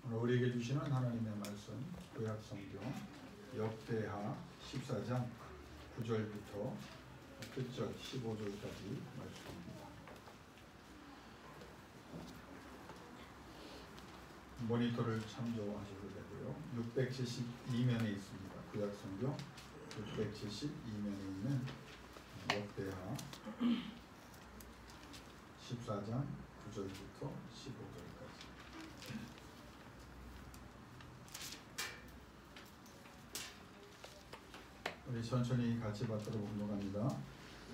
오늘 우리에게 주시는 하나님의 말씀 구약성경 역대하 14장 9절부터 끝절 15절까지 말씀입니다. 모니터를 참조하셔도 되고요. 672면에 있습니다. 구약성경 672면에 있는 역대하 14장 9절부터 15절까지. 우리 천천히 같이 받도록 운동합니다.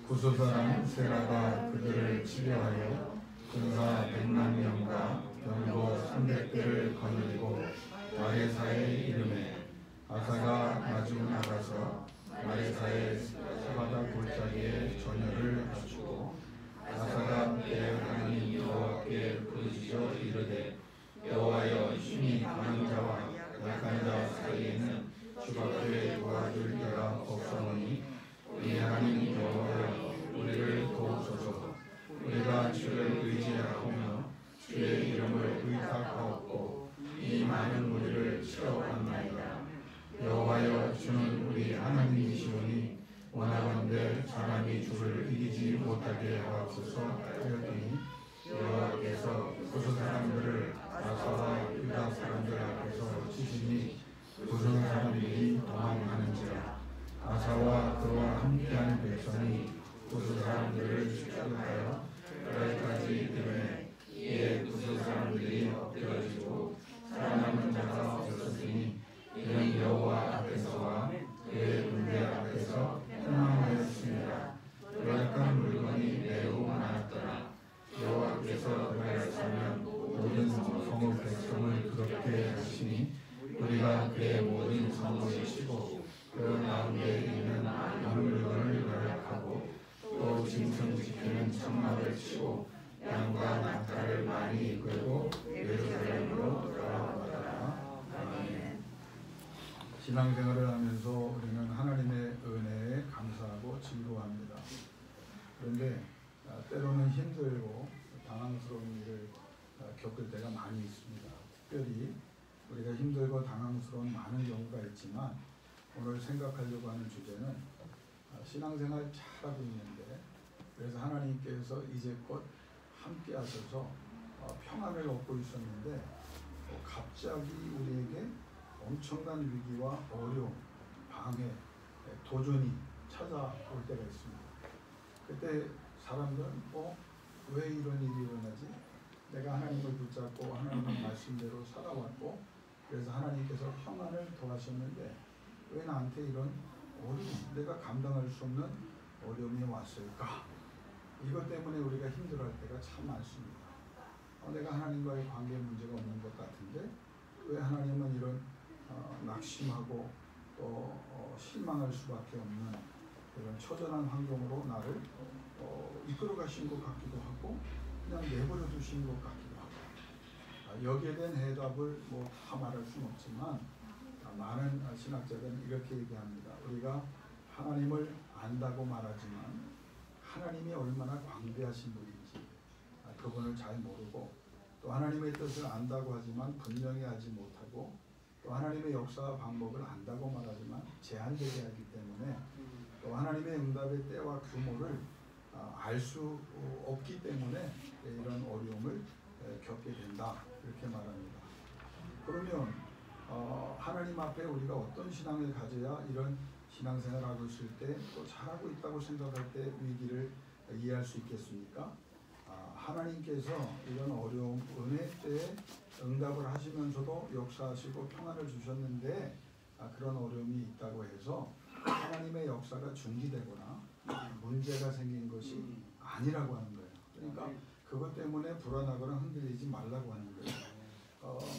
구소사람 세라가 그들을 치료하여 군사 100만 명과 병거 300대를 거느리고 마레사의 이름에 아사가 마주 나가서 마레사의 스바다 골짜기에 전열을 갖추고 아사가 그의 하나님 여호와께 부르짖어 이르되 여호와여 심히 강한 자와 약한 자 사이에는 주밖에 도와줄 자가 없사오니 우리 하나님 여호와여 우리를 도우소서. 우리가 주를 의지하오며 주의 이름을 의탁하옵고 이 많은 무리를 치러왔나이다. 여호와여 주는 우리 하나님이시오니 원하건대 사람이 주를 이기지 못하게 하옵소서 하였더니 여호와께서 구스 사람들을 아사와 유다 사람들 앞에서 치시니 구스 사람들이 도망하는지라. 아사와 그와 함께하는 백성이 구스 사람들을 추격하여 그날까지 이르매 이에 구스 사람들이 엎드러지고 살아남은 자가 없었으니 이는 여호와 앞에서와 그의 군대 앞에서 패망하였습니다. 노력한 물건이 매우 많았더라. 여호와께서 그날사면 모든 성읍 백성을 그렇게 하시니 우리가 그의 모든 성읍을 치고 그 가운데 있는 많은 물건을 노력하고 또 짐승 지키는 천막을 치고 양과 낙타를 많이 이끌고 예루살렘으로 돌아왔다. 아멘. 신앙생활을 하면서 우리는 하나님의 은혜에 감사하고 즐거워합니다. 그런데 때로는 힘들고 당황스러운 일을 겪을 때가 많이 있습니다. 특별히 우리가 힘들고 당황스러운 많은 경우가 있지만 오늘 생각하려고 하는 주제는 신앙생활 잘하고 있는데 그래서 하나님께서 이제껏 함께 하셔서 평안을 얻고 있었는데 갑자기 우리에게 엄청난 위기와 어려움, 방해, 도전이 찾아올 때가 있습니다. 그때 사람들은 왜 이런 일이 일어나지? 내가 하나님을 붙잡고 하나님의 말씀대로 살아왔고 그래서 하나님께서 평안을 더하셨는데 왜 나한테 이런 어려움, 내가 감당할 수 없는 어려움이 왔을까? 이것 때문에 우리가 힘들어할 때가 참 많습니다. 내가 하나님과의 관계에 문제가 없는 것 같은데 왜 하나님은 이런 낙심하고 또 실망할 수밖에 없는 이런 처절한 환경으로 나를 이끌어 가신 것 같기도 하고 그냥 내버려 두신 것 같기도 하고 여기에 대한 해답을 다 말할 수는 없지만 많은 신학자들은 이렇게 얘기합니다. 우리가 하나님을 안다고 말하지만 하나님이 얼마나 광대하신 분인지 그분을 잘 모르고 또 하나님의 뜻을 안다고 하지만 분명히 하지 못하고 또 하나님의 역사 방법을 안다고 말하지만 제한되게 하기 때문에 또 하나님의 응답의 때와 규모를 알 수 없기 때문에 이런 어려움을 겪게 된다 이렇게 말합니다. 그러면 하나님 앞에 우리가 어떤 신앙을 가져야 이런 신앙생활을 하고 있을 때 또 잘하고 있다고 생각할 때 위기를 이해할 수 있겠습니까? 하나님께서 이런 어려움, 은혜 때에 응답을 하시면서도 역사하시고 평안을 주셨는데 그런 어려움이 있다고 해서 하나님의 역사가 중지되거나 문제가 생긴 것이 아니라고 하는 거예요. 그러니까 그것 때문에 불안하거나 흔들리지 말라고 하는 거예요.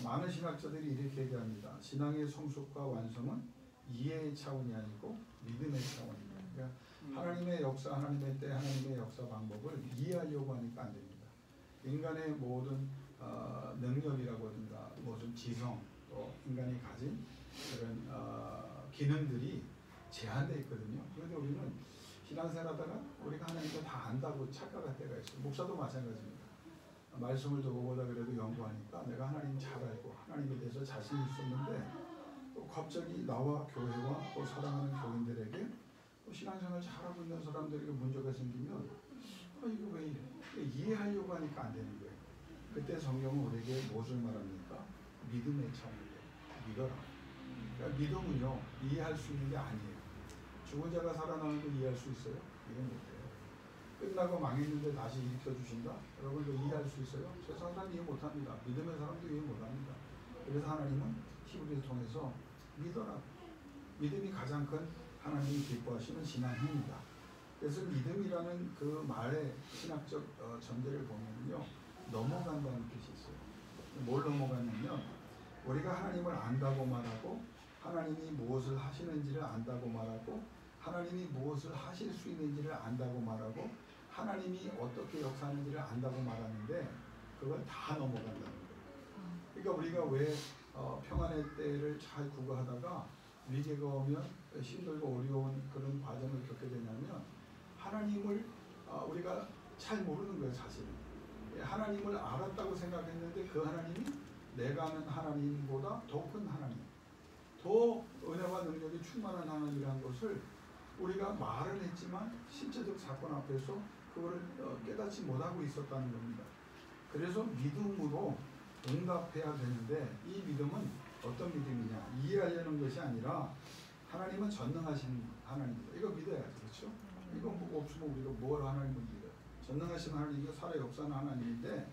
많은 신학자들이 이렇게 얘기합니다. 신앙의 성숙과 완성은 이해의 차원이 아니고 믿음의 차원입니다. 그러니까 하나님의 역사, 하나님의 때, 하나님의 역사 방법을 이해하려고 하니까 안 됩니다. 인간의 모든 능력이라고 하든가 모든 지성, 또 인간이 가진 그런 기능들이 제한되어 있거든요. 그런데 우리는 신앙생활하다가 우리가 하나님을 다 안다고 착각할 때가 있어요. 목사도 마찬가지입니다. 말씀을 더 보다 그래도 연구하니까 내가 하나님 잘 알고 하나님에 대해서 혼자 자신이 있었는데 또 갑자기 나와 교회와 또 사랑하는 교인들에게 또 신앙생활 잘하고 있는 사람들에게 문제가 생기면 이거 왜 이래? 이해하려고 하니까 안 되는 거예요. 그때 성경은 우리에게 무엇을 말합니까? 믿음의 차원이에요. 믿어라. 그러니까 믿음은요 이해할 수 있는 게 아니에요. 죽은 자가 살아나는 걸 이해할 수 있어요? 이해 못해요. 끝나고 망했는데 다시 일으켜주신다? 여러분 이거 이해할 수 있어요? 세상 사람 이해 못합니다. 믿음의 사람도 이해 못합니다. 그래서 하나님은 히브리를 통해서 믿어라. 믿음이 가장 큰 하나님이 기뻐하시는 신앙입니다. 그래서 믿음이라는 그 말의 신학적 전제를 보면요 넘어간다는 뜻이 있어요. 뭘 넘어가냐면 우리가 하나님을 안다고 말하고 하나님이 무엇을 하시는지를 안다고 말하고 하나님이 무엇을 하실 수 있는지를 안다고 말하고 하나님이 어떻게 역사하는지를 안다고 말하는데 그걸 다 넘어간다는 거예요. 그러니까 우리가 왜 평안의 때를 잘 구가하다가 위기가 오면 힘들고 어려운 그런 과정을 겪게 되냐면 하나님을 우리가 잘 모르는 거예요. 사실은 하나님을 알았다고 생각했는데 그 하나님이 내가 아는 하나님보다 더 큰 하나님, 더 은혜와 능력이 충만한 하나님이라는 것을 우리가 말은 했지만 실제적 사건 앞에서 그거를 깨닫지 못하고 있었다는 겁니다. 그래서 믿음으로 응답해야 되는데 이 믿음은 어떤 믿음이냐? 이해하려는 것이 아니라 하나님은 전능하신 하나님입니다. 이거 믿어야죠. 그렇죠? 이거 없으면 우리가 뭘 하나님을 믿어요? 전능하신 하나님이 살아 역사하는 하나님인데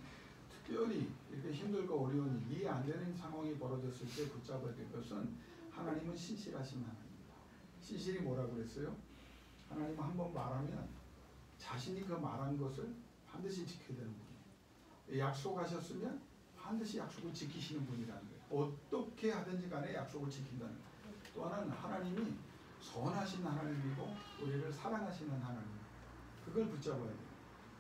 특별히 이렇게 힘들고 어려운 이해 안 되는 상황이 벌어졌을 때 붙잡아야 될 것은 하나님은 신실하신 하나님입니다. 신실이 뭐라고 그랬어요? 하나님은 한번 말하면 자신이 그 말한 것을 반드시 지켜야 되는 분이에요. 약속하셨으면 반드시 약속을 지키시는 분이라는 거예요. 어떻게 하든지 간에 약속을 지킨다는 거예요. 또 하나는 하나님이 선하신 하나님이고 우리를 사랑하시는 하나님이에요. 그걸 붙잡아야 돼요.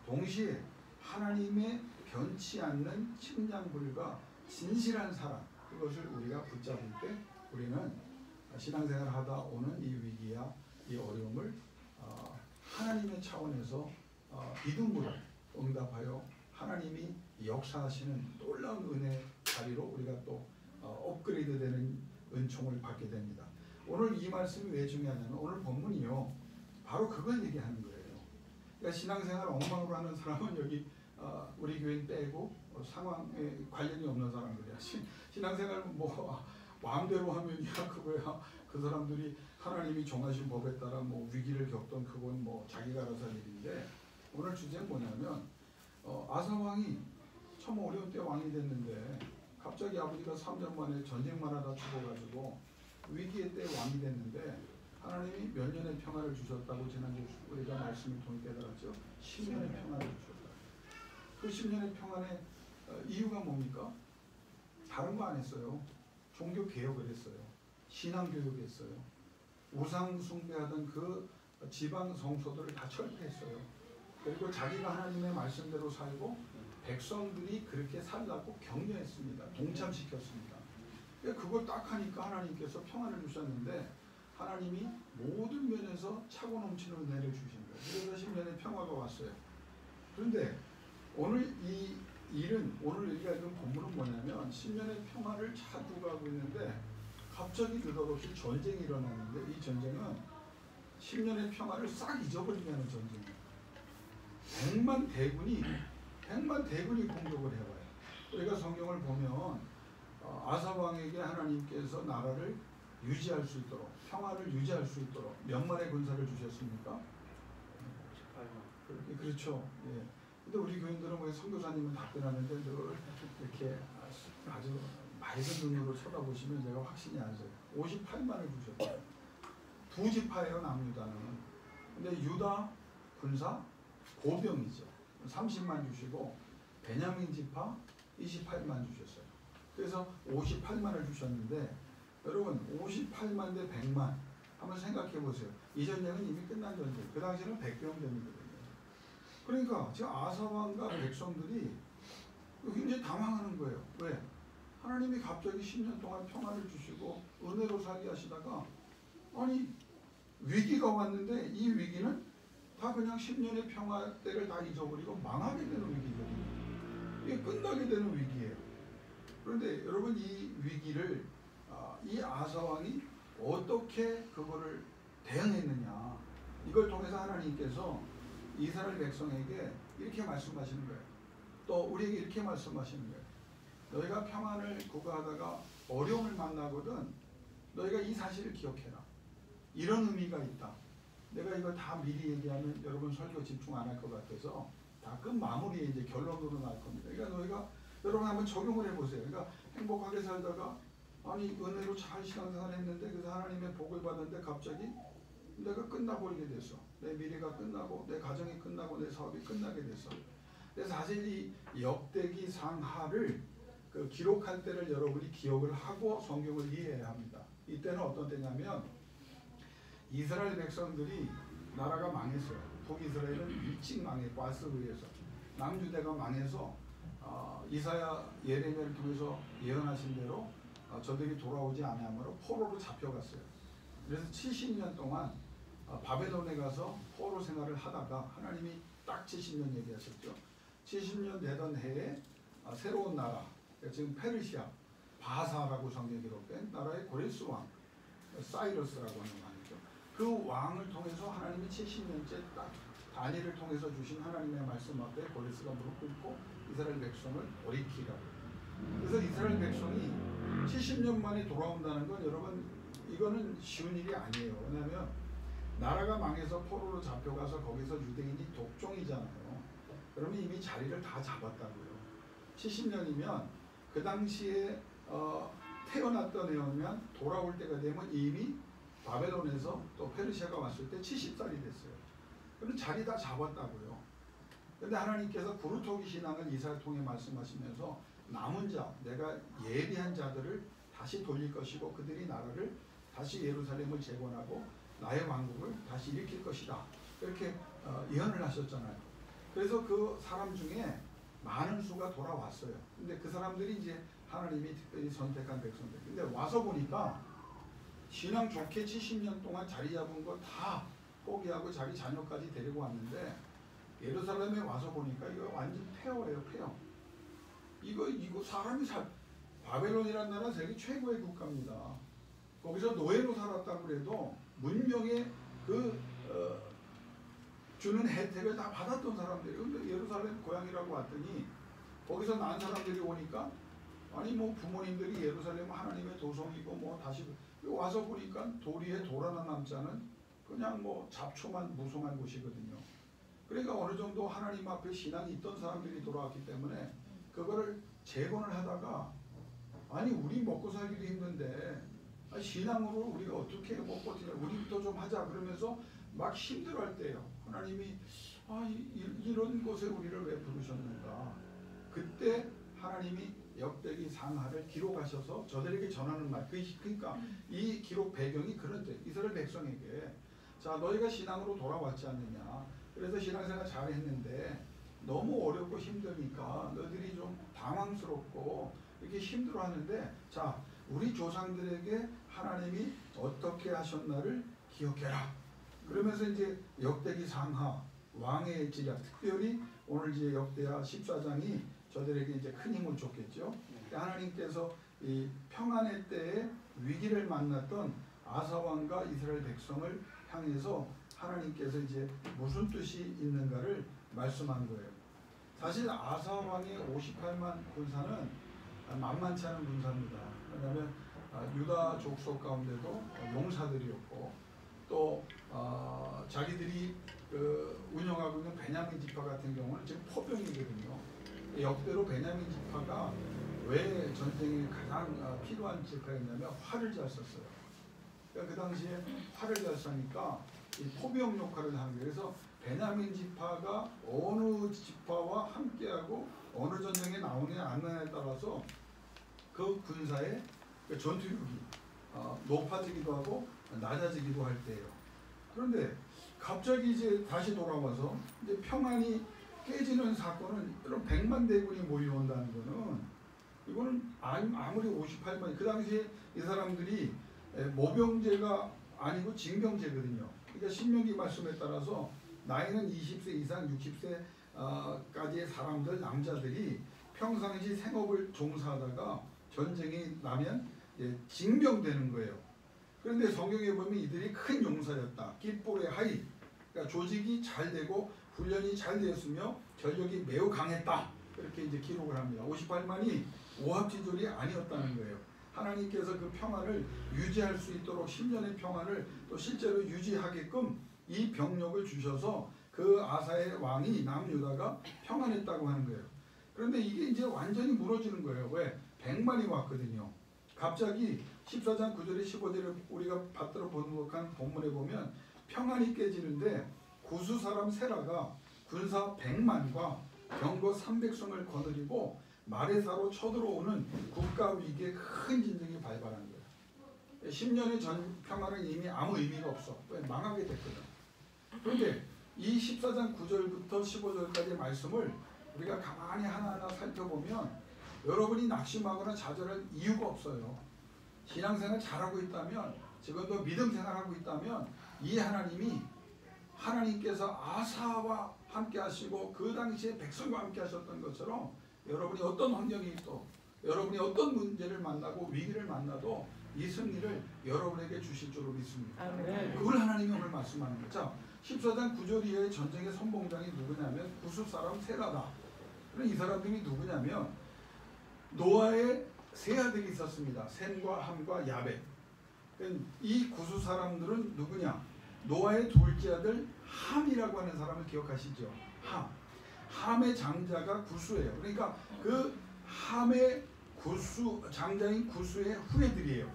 동시에 하나님의 변치 않는 측량불과 진실한 사랑, 그것을 우리가 붙잡을 때 우리는 신앙생활을 하다 오는 이 위기야 이 어려움을 하나님의 차원에서 믿음으로 응답하여 하나님이 역사하시는 놀라운 은혜 자리로 우리가 또 업그레이드 되는 은총을 받게 됩니다. 오늘 이 말씀이 왜 중요하냐면 오늘 본문이요 바로 그걸 얘기하는 거예요. 그러니까 신앙생활 엉망으로 하는 사람은 여기 우리 교인 빼고 상황에 관련이 없는 사람들이야. 신앙생활 뭐 마음대로 하면야 그거야. 그 사람들이 하나님이 정하신 법에 따라 뭐 위기를 겪던 그건 뭐 자기가 알아서 할 일인데 오늘 주제는 뭐냐면 아사 왕이 참 어려운 때 왕이 됐는데 갑자기 아버지가 3년 만에 전쟁만 하다 죽어가지고 위기의 때 왕이 됐는데 하나님이 몇 년의 평화를 주셨다고 지난주 우리가 말씀을 통해 깨달았죠. 10년의 평화를 주셨다. 그 10년의 평안의 이유가 뭡니까? 다른 거 안 했어요. 종교 개혁을 했어요. 신앙 교육을 했어요. 우상 숭배하던 그 지방 성소들을 다 철폐했어요. 그리고 자기가 하나님의 말씀대로 살고 백성들이 그렇게 살라고 격려했습니다. 동참시켰습니다. 그걸 딱 하니까 하나님께서 평안을 주셨는데 하나님이 모든 면에서 차고 넘치는 은혜를 주신 거예요. 그래서 10년의 평화가 왔어요. 그런데 오늘 이 일은 오늘 우리가 읽은 본문은 뭐냐면 10년의 평화를 잘 구가하고 있는데 갑자기 느닷없이 전쟁이 일어났는데 이 전쟁은 10년의 평화를 싹 잊어버리게 하는 전쟁이에요. 100만 대군이 공격을 해와요. 우리가 성경을 보면 아사 왕에게 하나님께서 나라를 유지할 수 있도록 평화를 유지할 수 있도록 몇 만의 군사를 주셨습니까? 58만. 그렇죠. 예. 근데 우리 교인들은 왜 선교사님은 답변하는데 늘 이렇게 아주 맑은 눈으로 쳐다보시면 제가 확신이 안 서요. 58만을 주셨어요. 두 지파예요, 남유다는. 근데 유다 군사 고병이죠. 30만 주시고 베냐민 지파 28만 주셨어요. 그래서 58만을 주셨는데 여러분 58만 대 100만 한번 생각해 보세요. 이 전쟁은 이미 끝난 전쟁. 그 당시에는 백병전이거든요. 그러니까 지금 아사왕과 백성들이 굉장히 당황하는 거예요. 왜? 하나님이 갑자기 10년 동안 평화를 주시고 은혜로 살게 하시다가 아니 위기가 왔는데 이 위기는 다 그냥 10년의 평화 때를 다 잊어버리고 망하게 되는 위기거든요. 이게 끝나게 되는 위기예요. 그런데 여러분 이 위기를 이 아사 왕이 어떻게 그거를 대응했느냐, 이걸 통해서 하나님께서 이스라엘 백성에게 이렇게 말씀하시는 거예요. 또 우리에게 이렇게 말씀하시는 거예요. 너희가 평안을 구가하다가 어려움을 만나거든 너희가 이 사실을 기억해라. 이런 의미가 있다. 내가 이거 다 미리 얘기하면 여러분 설교 집중 안 할 것 같아서 다 끝 마무리에 이제 결론으로 나올 겁니다. 그러니까 너희가 여러분 한번 적용을 해보세요. 그러니까 행복하게 살다가 아니 은혜로 잘 신앙생활 했는데 그래서 하나님의 복을 받았는데 갑자기 내가 끝나버리게 됐어. 내 미래가 끝나고 내 가정이 끝나고 내 사업이 끝나게 됐어. 그래서 사실 이 역대기 상하를 그 기록할 때를 여러분이 기억을 하고 성경을 이해해야 합니다. 이때는 어떤 때냐면 이스라엘 백성들이 나라가 망했어요. 북이스라엘은 일찍 망했고 아스에 의해서 남유대가 망해서 이사야 예레미야를 통해서 예언하신 대로 저들이 돌아오지 않으므로 포로로 잡혀갔어요. 그래서 70년 동안 바벨론에 가서 포로 생활을 하다가 하나님이 딱 70년 얘기하셨죠. 70년 되던 해에 새로운 나라, 지금 페르시아 바사라고 성경에 기록된 나라의 고레스 왕 사이러스라고 하는 왕이죠. 그 왕을 통해서 하나님이 70년째 딱 다니엘을 통해서 주신 하나님의 말씀 앞에 고레스가 무릎 꿇고 이스라엘 백성을 돌이키라고. 그래서 이스라엘 백성이 70년 만에 돌아온다는 건 여러분 이거는 쉬운 일이 아니에요. 왜냐하면 나라가 망해서 포로로 잡혀가서 거기서 유대인이 독종이잖아요. 그러면 이미 자리를 다 잡았다고요. 70년이면 그 당시에 태어났던 애면 돌아올 때가 되면 이미 바벨론에서 또 페르시아가 왔을 때 70살이 됐어요. 그럼 자리 다 잡았다고요. 근데 하나님께서 구루토기 신앙을 이사를 통해 말씀하시면서 남은 자, 내가 예비한 자들을 다시 돌릴 것이고 그들이 나라를 다시 예루살렘을 재건하고 나의 왕국을 다시 일으킬 것이다. 이렇게 예언을 하셨잖아요. 그래서 그 사람 중에 많은 수가 돌아왔어요. 근데 그 사람들이 이제 하나님이 특별히 선택한 백성들. 근데 와서 보니까 신앙 좋게 70년 동안 자리 잡은 거 다 포기하고 자기 자녀까지 데리고 왔는데 예루살렘에 와서 보니까 이거 완전 폐허예요, 폐허. 이거 사람이 바벨론이라는 나라 세계 최고의 국가입니다. 거기서 노예로 살았다고 그래도 문명의 주는 혜택을 다 받았던 사람들이. 근데 예루살렘 고향이라고 왔더니 거기서 난 사람들이 오니까 아니 뭐 부모님들이 예루살렘 하나님의 도성이고 뭐 다시 와서 보니까 돌 위에 돌 하나 남지 않은 그냥 뭐 잡초만 무성한 곳이거든요. 그러니까 어느 정도 하나님 앞에 신앙이 있던 사람들이 돌아왔기 때문에 그거를 재건을 하다가 아니 우리 먹고 살기도 힘든데 신앙으로 우리가 어떻게 먹고 버티냐, 우리부터 좀 하자 그러면서 막 힘들어할 때예요. 하나님이 이런 곳에 우리를 왜 부르셨는가. 그때 하나님이 역대기 상하를 기록하셔서 저들에게 전하는 말. 그러니까 이 기록 배경이 그런 때 이스라엘 백성에게 자 너희가 신앙으로 돌아왔지 않느냐. 그래서 신앙생활 잘했는데 너무 어렵고 힘드니까 너희들이 좀 당황스럽고 이렇게 힘들어하는데 자 우리 조상들에게 하나님이 어떻게 하셨나를 기억해라. 그러면서 이제 역대기 상하 왕의 지략, 특별히 오늘 이제 역대하 14장이 저들에게 이제 큰 힘을 줬겠죠. 하나님께서 이 평안의 때에 위기를 만났던 아사 왕과 이스라엘 백성을 향해서 하나님께서 이제 무슨 뜻이 있는가를 말씀한 거예요. 사실 아사 왕의 58만 군사는 만만치 않은 군사입니다. 왜냐하면 유다 족속 가운데도 용사들이었고 또 자기들이 운영하고 있는 베냐민 지파 같은 경우는 지금 포병이거든요. 역대로 베냐민 지파가 왜 전쟁에 가장 필요한 지파였냐면 활을 잘 썼어요. 그러니까 그 당시에 활을 잘 쏘니까 이 포병 역할을 하는 거예요. 그래서 베냐민 지파가 어느 지파와 함께하고 어느 전쟁에 나오느냐 안 나느냐에 따라서 그 군사의 전투력이 높아지기도 하고 낮아지기도 할 때예요. 그런데 갑자기 이제 다시 돌아와서 이제 평안이 깨지는 사건은 이런 100만 대군이 몰려온다는 거는 이거는 아무리 58만 그 당시에 이 사람들이 모병제가 아니고 징병제거든요. 그러니까 신명기 말씀에 따라서 나이는 20세 이상 60세까지의 사람들 남자들이 평상시 생업을 종사하다가 전쟁이 나면 징병되는 거예요. 그런데 성경에 보면 이들이 큰 용사였다. 깃볼의 하이, 그러니까 조직이 잘 되고 훈련이 잘 되었으며 전력이 매우 강했다. 그렇게 이제 기록을 합니다. 58만이 오합지졸이 아니었다는 거예요. 하나님께서 그 평안을 유지할 수 있도록 10년의 평안을 또 실제로 유지하게끔 이 병력을 주셔서 그 아사의 왕이 남유다가 평안했다고 하는 거예요. 그런데 이게 이제 완전히 무너지는 거예요. 왜? 100만이 왔거든요. 갑자기 14장 9절에 15절에 우리가 받들어 번복한 본문에 보면 평안이 깨지는데 구수 사람 세라가 군사 100만과 병거 300성을 거느리고 마레사로 쳐들어오는 국가 위기에 큰 진정이 발발한 거예요. 10년의 전 평화는 이미 아무 의미가 없어. 왜? 망하게 됐거든. 그런데 이 14장 9절부터 15절까지의 말씀을 우리가 가만히 하나하나 살펴보면 여러분이 낙심하거나 좌절할 이유가 없어요. 신앙생활 잘하고 있다면, 지금도 믿음생활하고 있다면 이 하나님께서 아사와 함께 하시고 그 당시에 백성과 함께 하셨던 것처럼 여러분이 어떤 환경이 있도, 여러분이 어떤 문제를 만나고 위기를 만나도 이 승리를 여러분에게 주실 줄로 믿습니다. 그걸 하나님이 오늘 말씀하는 거죠. 자, 14장 9절 이하의 전쟁의 선봉장이 누구냐면 구수 사람 세라다. 이 사람들이 누구냐면 노아의 세 아들이 있었습니다. 셈과 함과 야벳. 이 구수 사람들은 누구냐? 노아의 둘째 아들 함이라고 하는 사람을 기억하시죠? 함의 장자가 구수예요. 그러니까 그 함의 장자인 구수의 후예들이에요.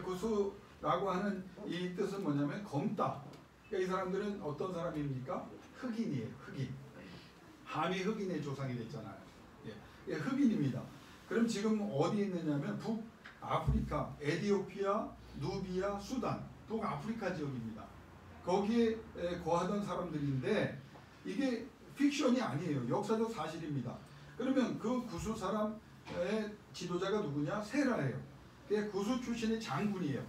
구수라고 하는 이 뜻은 뭐냐면 검다. 그러니까 이 사람들은 어떤 사람입니까? 흑인이에요. 흑인. 함이 흑인의 조상이 됐잖아요. 흑인입니다. 그럼 지금 어디에 있느냐면 북아프리카, 에티오피아, 누비아, 수단, 북아프리카 지역입니다. 거기에 거하던 사람들인데 이게 픽션이 아니에요. 역사적 사실입니다. 그러면 그 구수 사람의 지도자가 누구냐? 세라예요. 그게 구수 출신의 장군이에요.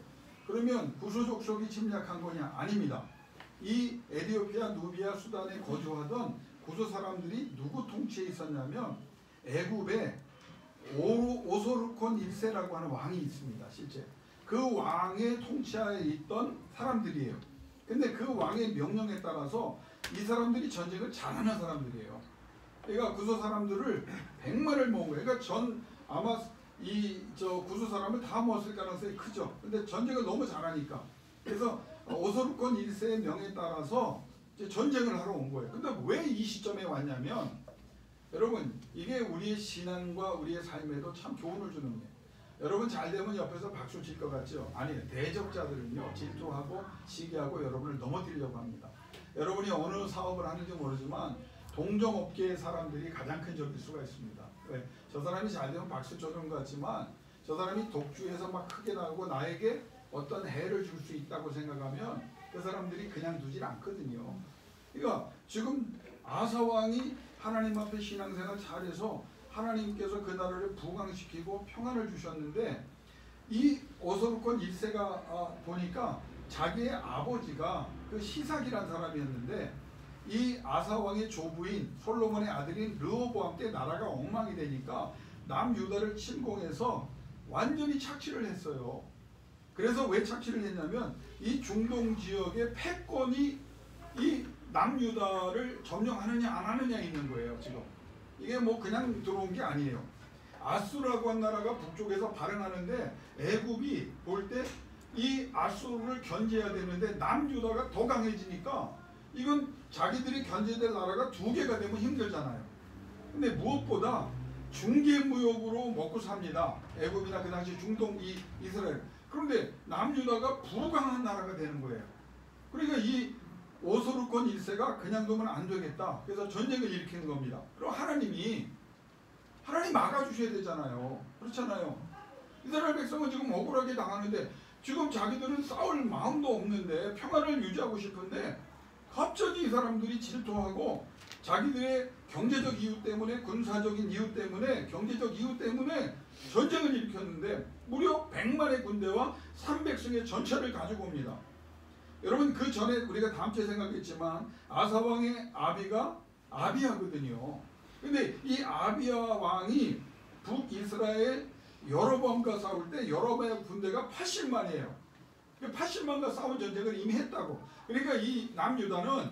그러면 구수 족속이 침략한 거냐? 아닙니다. 이 에티오피아, 누비아, 수단에 거주하던 구수 사람들이 누구 통치에 있었냐면 애굽에 오소르콘 1세라고 하는 왕이 있습니다. 실제 그 왕의 통치하에 있던 사람들이에요. 근데 그 왕의 명령에 따라서 이 사람들이 전쟁을 잘하는 사람들이에요. 그러니까 구수 사람들을 100만을 모은 거예요. 그러니까 아마 구수 사람을 다 모았을 가능성이 크죠. 근데 전쟁을 너무 잘하니까. 그래서 오소르콘 1세의 명에 따라서 이제 전쟁을 하러 온 거예요. 근데 왜 이 시점에 왔냐면 여러분 이게 우리의 신앙과 우리의 삶에도 참 교훈을 주는 거예요. 여러분 잘 되면 옆에서 박수 칠 것 같죠? 아니에요. 대적자들은요 질투하고 시기하고 여러분을 넘어뜨리려고 합니다. 여러분이 어느 사업을 하는지 모르지만 동종업계의 사람들이 가장 큰 적일 수가 있습니다. 왜? 저 사람이 잘 되면 박수 쳐주는 것 같지만 저 사람이 독주해서 막 크게 나오고 나에게 어떤 해를 줄 수 있다고 생각하면 그 사람들이 그냥 두질 않거든요. 그러니까 지금 아사왕이 하나님 앞에 신앙생활 잘해서 하나님께서 그 나라를 부강시키고 평안을 주셨는데 이 오소르콘 1세가 보니까 자기의 아버지가 그 시삭이라는 사람이었는데 이 아사왕의 조부인 솔로몬의 아들인 르호보암 때 나라가 엉망이 되니까 남유다를 침공해서 완전히 착취를 했어요. 그래서 왜 착취를 했냐면 이 중동 지역의 패권이 이 남유다를 점령하느냐 안 하느냐 있는 거예요. 지금 이게 뭐 그냥 들어온 게 아니에요. 아수르라고 한 나라가 북쪽에서 발행하는데 애굽이 볼 때 이 아수르를 견제해야 되는데 남유다가 더 강해지니까 이건 자기들이 견제될 나라가 두 개가 되면 힘들잖아요. 근데 무엇보다 중개무역으로 먹고 삽니다. 애굽이나 그 당시 중동 이스라엘. 그런데 남유다가 부강한 나라가 되는 거예요. 그러니까 이 오소르콘 1세가 그냥 두면 안 되겠다. 그래서 전쟁을 일으키는 겁니다. 그럼 하나님 막아주셔야 되잖아요. 그렇잖아요. 이스라엘 백성은 지금 억울하게 당하는데 지금 자기들은 싸울 마음도 없는데 평화를 유지하고 싶은데 갑자기 이 사람들이 질투하고 자기들의 경제적 이유 때문에 군사적인 이유 때문에 경제적 이유 때문에 전쟁을 일으켰는데 무려 100만의 군대와 300승의 전차를 가지고 옵니다. 여러분 그 전에 우리가 다음 주에 생각했지만 아사왕의 아비가 아비야거든요. 근데 이 아비야 왕이 북이스라엘 여로보암과 싸울 때 여로보암 군대가 80만이에요. 80만과 싸운 전쟁을 이미 했다고. 그러니까 이 남유다는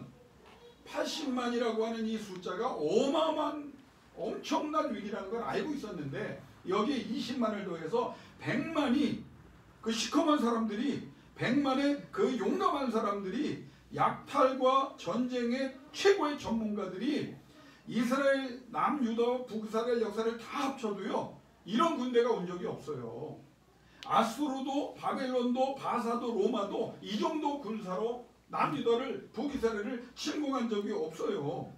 80만이라고 하는 이 숫자가 어마어마한 엄청난 위기라는 걸 알고 있었는데 여기에 20만을 더해서 100만이 그 시커먼 사람들이 100만의 그 용감한 사람들이 약탈과 전쟁의 최고의 전문가들이 이스라엘 남유다와 북이스라엘 역사를 다 합쳐도요 이런 군대가 온 적이 없어요. 아수르도 바벨론도 바사도 로마도 이 정도 군사로 남유다를 북이스라엘을 침공한 적이 없어요.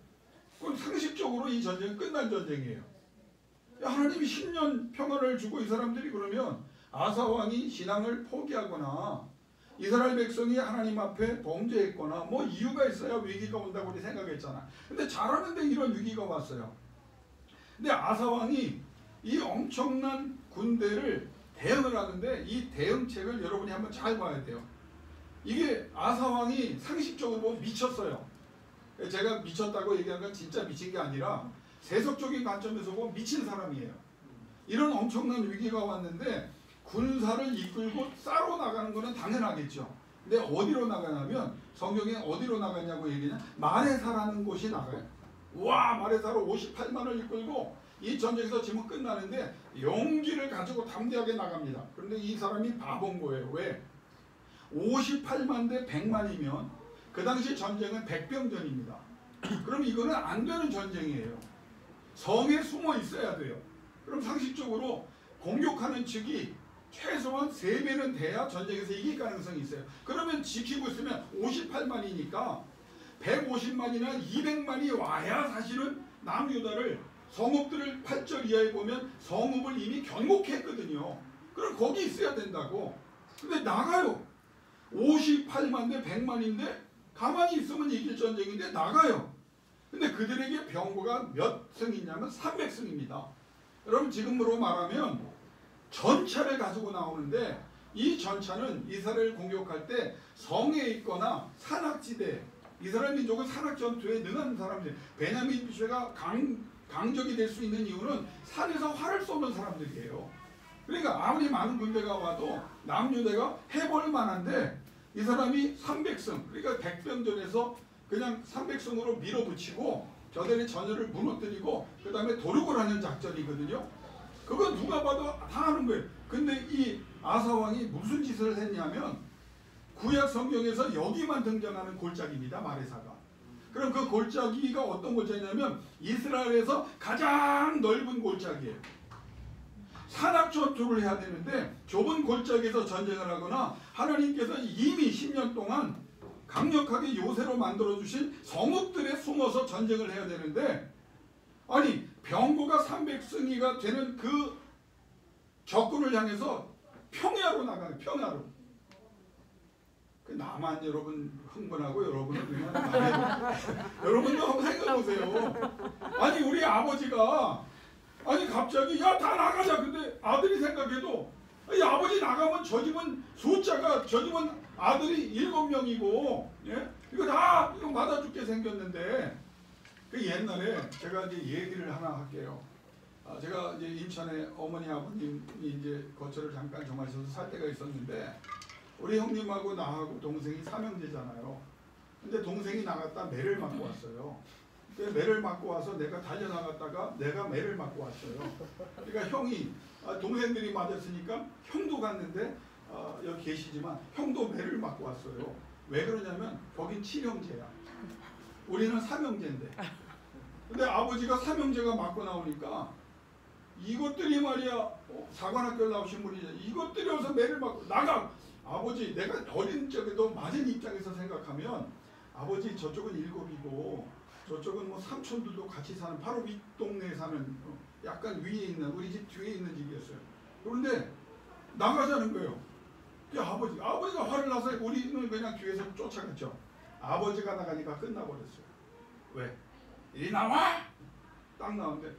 그럼 상식적으로 이 전쟁은 끝난 전쟁이에요. 하나님이 10년 평화를 주고 이 사람들이 그러면 아사 왕이 신앙을 포기하거나 이스라엘 백성이 하나님 앞에 범죄했거나 뭐 이유가 있어야 위기가 온다고 우리 생각했잖아. 근데 잘하는데 이런 위기가 왔어요. 근데 아사 왕이 이 엄청난 군대를 대응을 하는데 이 대응책을 여러분이 한번 잘 봐야 돼요. 이게 아사 왕이 상식적으로 보면 미쳤어요. 제가 미쳤다고 얘기하는 건 진짜 미친 게 아니라 세속적인 관점에서 보면 미친 사람이에요. 이런 엄청난 위기가 왔는데 군사를 이끌고 싸러 나가는 거는 당연하겠죠. 근데 어디로 나가냐면 성경에 어디로 나가냐고 얘기하냐 마레사라는 곳이 나가요. 와, 마레사로 58만을 이끌고 이 전쟁에서 지면 끝나는데 용기를 가지고 담대하게 나갑니다. 그런데 이 사람이 바본 거예요. 왜? 58만 대 100만이면 그 당시 전쟁은 백병전입니다. 그럼 이거는 안 되는 전쟁이에요. 성에 숨어 있어야 돼요. 그럼 상식적으로 공격하는 측이 최소한 3배는 돼야 전쟁에서 이길 가능성이 있어요. 그러면 지키고 있으면 58만이니까 150만이나 200만이 와야 사실은 남유다를 성읍들을 8절 이하에 보면 성읍을 이미 견고했거든요. 그럼 거기 있어야 된다고. 근데 나가요. 58만 대 100만인데 가만히 있으면 이길 전쟁인데 나가요. 근데 그들에게 병거가 몇 승이냐면 300승입니다. 여러분 지금으로 말하면 전차를 가지고 나오는데 이 전차는 이스라엘을 공격할 때 성에 있거나 산악지대, 이스라엘 민족은 산악전투에 능한 사람들, 베냐민 부시가 강적이 될 수 있는 이유는 산에서 활을 쏘는 사람들이에요. 그러니까 아무리 많은 군대가 와도 남유대가 해볼 만한데 이 사람이 300승, 그러니까 백병전에서 그냥 300승으로 밀어붙이고 저들의 전열을 무너뜨리고 그 다음에 도륙을 하는 작전이거든요. 그건 누가 봐도 다 하는 거예요. 근데 이 아사왕이 무슨 짓을 했냐면 구약 성경에서 여기만 등장하는 골짜기입니다. 마레사가. 그럼 그 골짜기가 어떤 골짜기냐면 이스라엘에서 가장 넓은 골짜기예요. 산악전투를 해야 되는데 좁은 골짜기에서 전쟁을 하거나 하나님께서 이미 10년 동안 강력하게 요새로 만들어주신 성읍들에 숨어서 전쟁을 해야 되는데 아니 병거가 300승이가 되는 그 적군을 향해서 평야로 나가요. 평야로. 나만 여러분 흥분하고 여러분은 그냥 여러분도 한번 생각해보세요. 아니 우리 아버지가 아니 갑자기 야 다 나가자. 근데 아들이 생각해도 이 아버지 나가면 저 집은 숫자가 저 집은 아들이 7명이고 예? 이거 다 이거 맞아 죽게 생겼는데 그 옛날에 제가 이제 얘기를 하나 할게요. 제가 이제 인천에 어머니 아버님이 이제 거처를 잠깐 정하셔서 살 때가 있었는데 우리 형님하고 나하고 동생이 삼형제잖아요. 근데 동생이 나갔다 매를 맞고 왔어요. 매를 맞고 와서 내가 달려나갔다가 내가 매를 맞고 왔어요. 그러니까 형이 동생들이 맞았으니까 형도 갔는데 여기 계시지만 형도 매를 맞고 왔어요. 왜 그러냐면 거긴 7형제야. 우리는 3형제인데. 근데 아버지가 3형제가 맞고 나오니까 이것들이 말이야 사관학교를 나오신 분이죠. 이것들이 와서 매를 맞고 나가. 아버지 내가 어린 적에도 맞은 입장에서 생각하면 아버지 저쪽은 7이고 저쪽은 뭐 삼촌들도 같이 사는 바로 윗동네에 사는 약간 위에 있는 우리 집 뒤에 있는 집이었어요. 그런데 나가자는 거예요. 아버지가 화를 나서 우리는 그냥 뒤에서 쫓아갔죠. 아버지가 나가니까 끝나버렸어요. 왜? 이리 나와! 딱 나오는데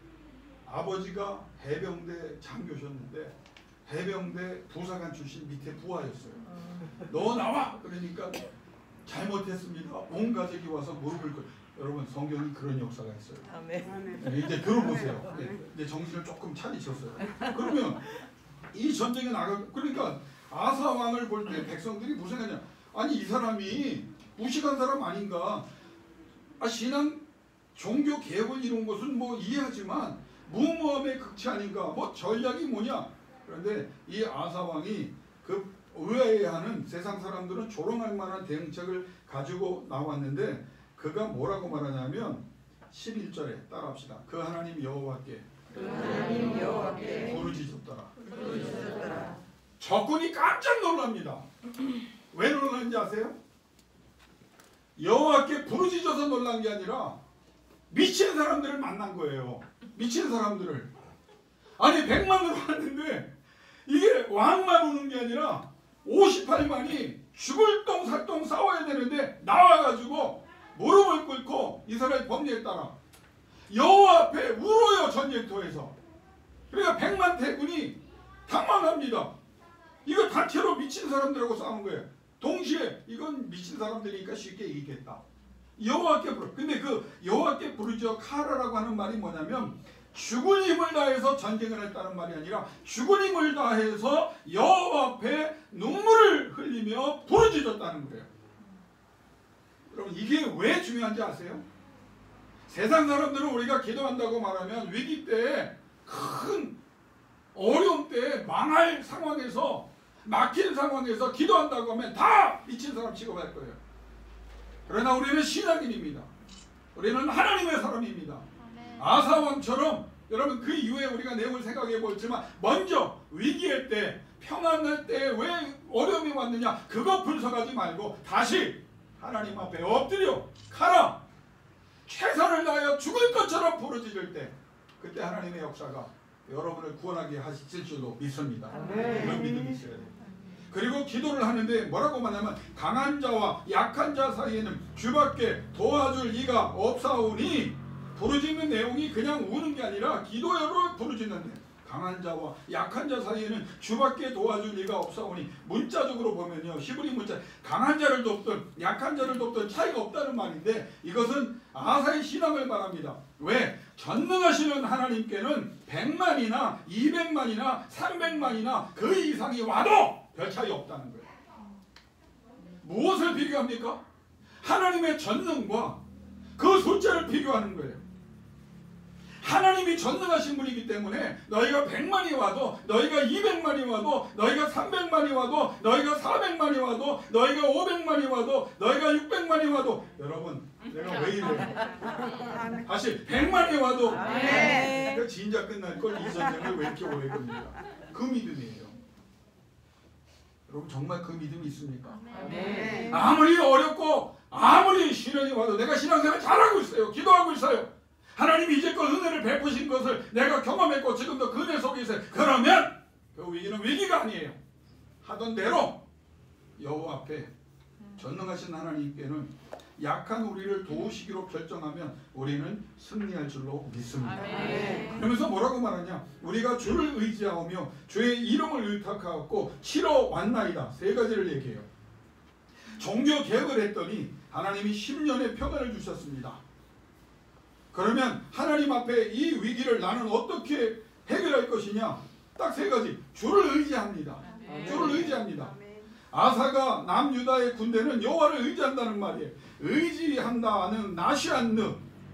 아버지가 해병대 장교셨는데 해병대 부사관 출신 밑에 부하였어요. 너 나와! 그러니까 잘못했습니다. 온 가족이 와서 무릎을 꿇. 여러분 성경이 그런 역사가 있어요. 아멘. 네, 이제 들어보세요. 네, 이제 정신을 조금 차리셨어요. 그러면 이 전쟁에 나가. 그러니까 아사 왕을 볼 때 백성들이 무슨 생각이냐? 아니 이 사람이 무식한 사람 아닌가? 신앙 종교 개혁을 이룬 것은 뭐 이해하지만 무모함의 극치 아닌가? 뭐 전략이 뭐냐? 그런데 이 아사 왕이 그 의아해하는 세상 사람들은 조롱할 만한 대응책을 가지고 나왔는데 그가 뭐라고 말하냐면 11절에 따라합시다. 그 하나님 여호와께 부르짖었더라. 적군이 깜짝 놀랍니다. 왜 놀랐는지 아세요? 여호와께 부르짖어서 놀란 게 아니라 미친 사람들을 만난 거예요. 미친 사람들을. 아니 100만으로 왔는데 이게 왕만 오는 게 아니라 58만이 죽을 똥 살똥 싸워야 되는데 나와가지고 무릎을 꿇고 이스라엘 법리에 따라 여호와 앞에 울어요. 전쟁터에서. 그러니까 100만 대군이 당황합니다. 이거 단체로 미친 사람들하고 싸운 거예요. 동시에 이건 미친 사람들이니까 쉽게 이기겠다. 여호와께 부르. 근데 그 여호와께 부르짖어 카라라고 하는 말이 뭐냐면 죽을 힘을 다해서 전쟁을 했다는 말이 아니라 죽을 힘을 다해서 여호와 앞에 눈물을 흘리며 부르짖었다는 거예요. 여러분 이게 왜 중요한지 아세요? 세상 사람들은 우리가 기도한다고 말하면 위기 때, 큰 어려움 때, 망할 상황에서, 막힌 상황에서 기도한다고 하면 다 미친 사람 취급할 거예요. 그러나 우리는 신앙인입니다. 우리는 하나님의 사람입니다. 아사왕처럼 여러분 그 이후에 우리가 내용을 생각해 보지만 먼저 위기의 때, 평안할 때 왜 어려움이 왔느냐 그거 분석하지 말고 다시 하나님 앞에 엎드려 가라. 최선을 다하여 죽을 것처럼 부르짖을 때 그때 하나님의 역사가 여러분을 구원하게 하실 줄로 믿습니다. 그런 믿음이 있어야 돼요. 그리고 기도를 하는데 뭐라고 말하냐면 강한 자와 약한 자 사이에는 주밖에 도와줄 이가 없사오니 부르짖는 내용이 그냥 우는 게 아니라 기도로 부르짖는데 강한 자와 약한 자 사이에는 주밖에 도와줄 이가 없사오니 문자적으로 보면요 히브리 문자 강한 자를 돕든 약한 자를 돕든 차이가 없다는 말인데 이것은 아사의 신앙을 말합니다. 왜? 전능하시는 하나님께는 100만이나 200만이나 300만이나 그 이상이 와도 별 차이 없다는 거예요. 무엇을 비교합니까? 하나님의 전능과 그 숫자를 비교하는 거예요. 하나님이 전능하신 분이기 때문에 너희가 100만이 와도 너희가 200만이 와도 너희가 300만이 와도 너희가 400만이 와도 너희가 500만이 와도 너희가 600만이 와도 여러분 내가 왜 이래요? 다시 100만이 와도 그 진짜 끝날 걸 이 전쟁을 왜 이렇게 오래 겁니까? 그 믿음이에요. 여러분 정말 그 믿음이 있습니까? 아무리 어렵고 아무리 시련이 와도 내가 신앙생활 잘하고 있어요. 기도하고 있어요. 하나님이 이제껏 은혜를 베푸신 것을 내가 경험했고 지금도 그 은혜 속에 있어요. 그러면 그 위기는 위기가 아니에요. 하던 대로 여호와 앞에 전능하신 하나님께는 약한 우리를 도우시기로 결정하면 우리는 승리할 줄로 믿습니다. 그러면서 뭐라고 말하냐? 우리가 주를 의지하며 주의 이름을 의탁하고 치러 왔나이다. 세 가지를 얘기해요. 종교 개혁을 했더니 하나님이 10년의 평안을 주셨습니다. 그러면 하나님 앞에 이 위기를 나는 어떻게 해결할 것이냐? 딱 세 가지. 주를 의지합니다. 주를 의지합니다. 아사가 남유다의 군대는 여호와를 의지한다는 말이에요. 의지한다는 나시안느